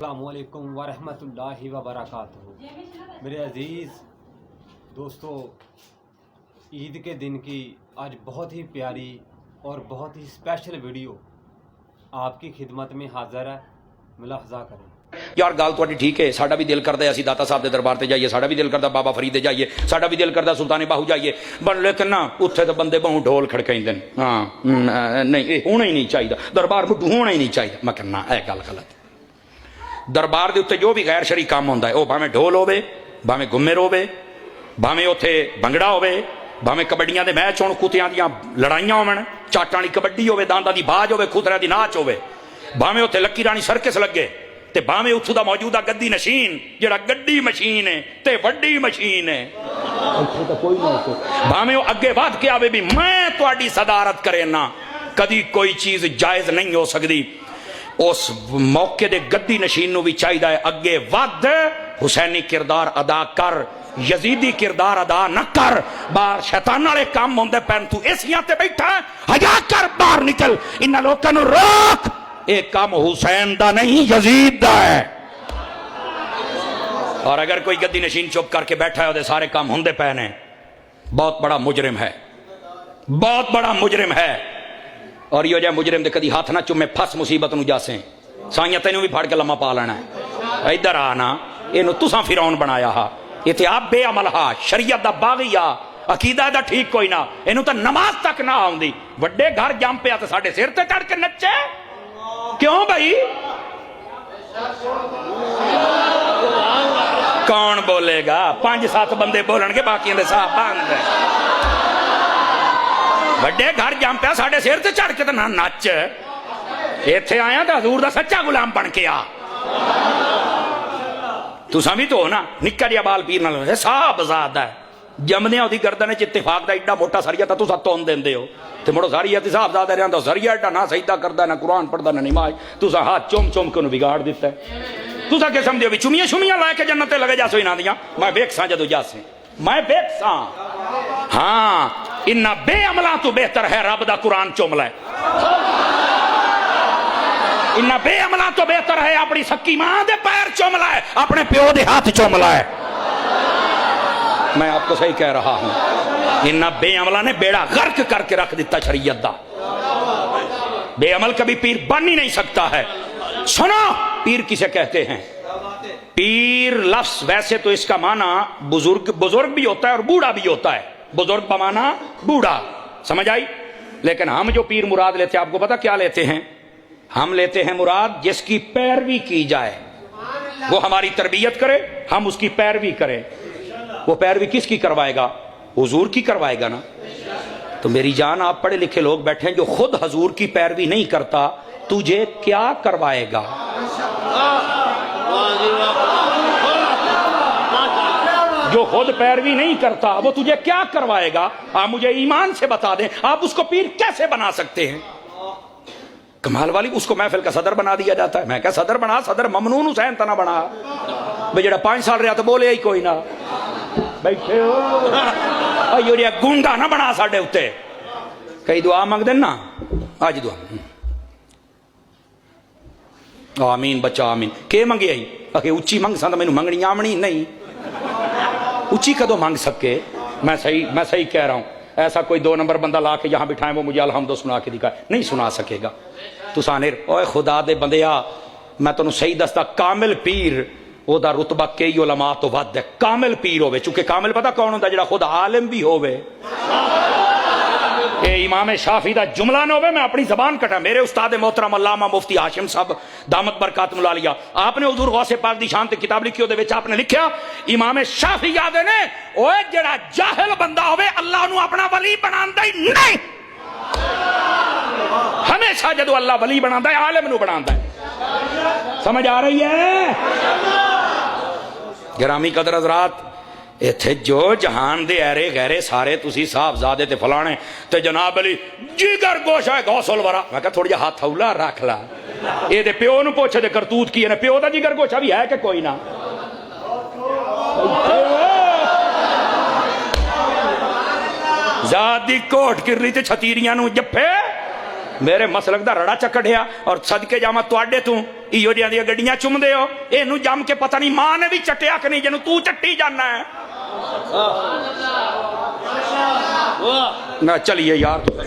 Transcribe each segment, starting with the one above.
अस्सलामुअलैकुम वरहमतुल्लाहि वबरकातुहू। मेरे अज़ीज़ दोस्तों, ईद के दिन की आज बहुत ही प्यारी और बहुत ही स्पेशल वीडियो आपकी खिदमत में हाज़र है। मुलाहज़ा करें। यार गल तुहाडी ठीक है, साडा भी दिल करदा असीं दाता साहब दे दरबार ते जाइए, साडा भी दिल करदा बाबा फरीद दे जाइए, साडा भी दिल करदा सुल्ताने बाहू जाइए, पर लेकिन ना उत्थे तो बंदे बहु ढोल खड़काइंदे ने। हाँ नहीं, ये होना ही नहीं चाहिए, दरबार मुट्ठू होना ही नहीं चाहिए। मैं कहना यह गल गलत। दरबार के उत्ते जो भी गैर शरी काम होंदा है, वह भावें ढोल होवे, भावें घुम्मेर होवे, भावें उत्थे भंगड़ा होवे, भावें कबड्डियां दे मैच होण, कुत्तियां दियां लड़ाइयां होवन, चाटां वाली कबड्डी होवे, दांदां दी बाज होवे, खुतरियां दी नाच होवे, भावें उत्थे लक्की रानी सर्कस लगे, ते भावें उत्थों दा मौजूदा गद्दी नशीन जिहड़ा गड्डी मशीन है ते वड्डी मशीन है, भावें वो अगे वध के आवे भी मैं तुहाडी सदारत करे ना, कदी कोई चीज जायज नहीं हो सकती। उस मौके दे गद्दी नशीन नूं भी चाहिदा है अगे वध, हुसैनी किरदार अदा कर, यजीदी किरदार अदा न कर। बाहर शैतान वाले काम होंदे पैन, तू एसियां ते बैठा हया कर, बाहर निकल, इन्हां लोकां नूं रोक। एक काम हुसैन दा नहीं यजीद दा है। और अगर कोई गद्दी नशीन चुप करके बैठा है, सारे काम होंदे पै ने, बहुत बड़ा मुजरिम है, बहुत बड़ा मुजरिम है। और यो जो मुजरिम दे कदी हाथ ना चुमे, फस मुसीबत नूं जासे, साइयां तैनूं भी फड़ के लम्मा पा लेना है। इधर आना, इनू तुसां फिरौन बनाया हा, इत्थे आप बेअमल हा, शरीयत दा बागी आ, अकीदा दा ठीक कोई ना, इनू तो नमाज तक ना आउंदी। वड्डे घर जम पिया ते साडे सिर ते चढ़ के नच्चे, क्यों भाई? कौन बोलेगा? 5-7 बंदे बोलणगे, बाकी दे साहब बंद। वड्डे घर जम पिया साडे सिर ते चढ़ के ते ना नच, इत्थे आया तो हजूर दा सच्चा गुलाम बन के आ। तुसां भी तो हो ना, निक्का जिहा बाल पीर नाल साहब आजाद है, जमदियां ओदी गर्दन च इत्तेफाक दा एड्डा मोटा सरिया तां तुसां तोन दिंदे हो, ते मुड़ो सरिया ते साहबजादा रहिंदा, सरिया एड्डा ना सजदा करदा, ना कुरान पढ़दा, ना नमाज, तुसां हाथ चुम चुम के उन्हें बिगाड़ दिता है। तुसां के समझदे हो भी चुमियां शुमियां ला के जन्नत ते लगे जासो इन्हां दियां? मैं वेखसां जदों जासे, मैं वेखसां। हाँ, इन्ना बेअमलां तो बेहतर है रब दा कुरान चुम लै, इन्ना बेअमलां तो बेहतर है अपनी सक्की मां दे पैर चुम लै, अपने प्यो दे हाथ चुम लै। मैं आपको सही कह रहा हूं, इन्ना बेअमला ने बेड़ा गर्क करके रख दिता शरीयत दा। बेअमल कभी पीर बन ही नहीं सकता है। सुनो, पीर किसे कहते हैं? पीर लफ्ज वैसे तो इसका माना बुजुर्ग भी होता है और बूढ़ा भी होता है। बुजुर्ग का माना बूढ़ा, समझ आई? लेकिन हम जो पीर मुराद लेते हैं, आपको पता क्या लेते हैं? हम लेते हैं मुराद जिसकी पैरवी की जाए, वो हमारी तरबियत करे, हम उसकी पैरवी करें। वो पैरवी किसकी करवाएगा? हुजूर की करवाएगा ना। तो मेरी जान, आप पढ़े लिखे लोग बैठे हैं, जो खुद हुजूर की पैरवी नहीं करता, तुझे क्या करवाएगा? जो खुद पैरवी नहीं करता, वो तुझे क्या करवाएगा? आप मुझे ईमान से बता दें, आप उसको पीर कैसे बना सकते हैं? कमाल वाली, उसको महफिल का सदर बना दिया जाता है। मैं क्या सदर बना, सदर ममनून हुसैन तना बना भाई, जेड़ा 5 साल रहा तो बोले ही कोई ना, बैठे हो ये गूंगा ना बना साडे उत्ते। कई दुआ मंगदे ना, आज दुआ आमीन बच्चा आमीन के मंगे आई, आके उच्ची मंग सा, मैनू मंगनी आमनी नहीं, उच्ची कदों मांग सके? मैं सही कह रहा हूं। ऐसा कोई 2 नंबर बंदा ला के यहां बिठाए, वो मुझे अलहमदो सुना के दिखाए, नहीं सुना सकेगा। तुसाने ओए खुदा दे बंदिया, मैं तेनों सही दसदा, कामिल पीर ओदा रुतबा कई उलमा तो वध है। कामिल पीर होवे, चूंकि कामिल पता कौन होंदा? जिहड़ा खुद आलिम भी होवे। ये इमाम शाफी दा जुमला न होवे, मैं अपनी जबान कटा, मेरे उस्ताद मोहतरम अल्लामा मुफ्ती हाशिम साहब दामत बरकातुहुल आलिया, आपने हुजूर गौसे पाक दी शान ते किताब लिखी, ओदे विच आपने लिखिया, इमाम शाफी याद ने, ओए जेड़ा जाहिल बंदा होवे अल्लाह नू अपना वली बनांदा ही नहीं। हमेशा जदों अल्लाह वली बनांदा है, आलिम नू बनांदा है। समझ आ रही है? गिरामी कदर हज़रात, इत्थे जो जहान दे ऐरे गहरे सारे तुसी साहबजादे ते फलाने ते जनाब अली जिगर गोशा है गौसल वरा, मैं कहा थोड़ा जिहा हाथ हौला रख ला, ये दे प्यो नूं पुछ दे करतूत की है, प्यो दा जिगर गोशा भी है कि कोई ना? ज़ात दी कोट किरली ते छतीरियां नूं जप्फे میرے مسلک دا رڑا چکڑیا اور صدقے جاواں تواڈے تو ایو جیاں دی گڈیاں چومدے ہو اینو جم کے پتہ نہیں ماں نے بھی چٹیا کہ نہیں جنوں تو چٹی جانا ہے نہ چلیے یار تو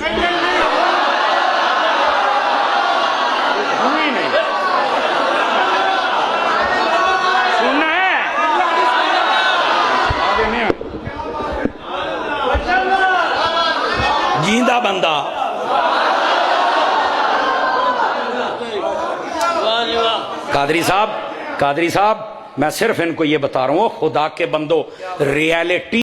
جیندہ بندہ قادری صاحب میں صرف ان کو یہ بتا رہا ہوں خدا کے بندو ریالٹی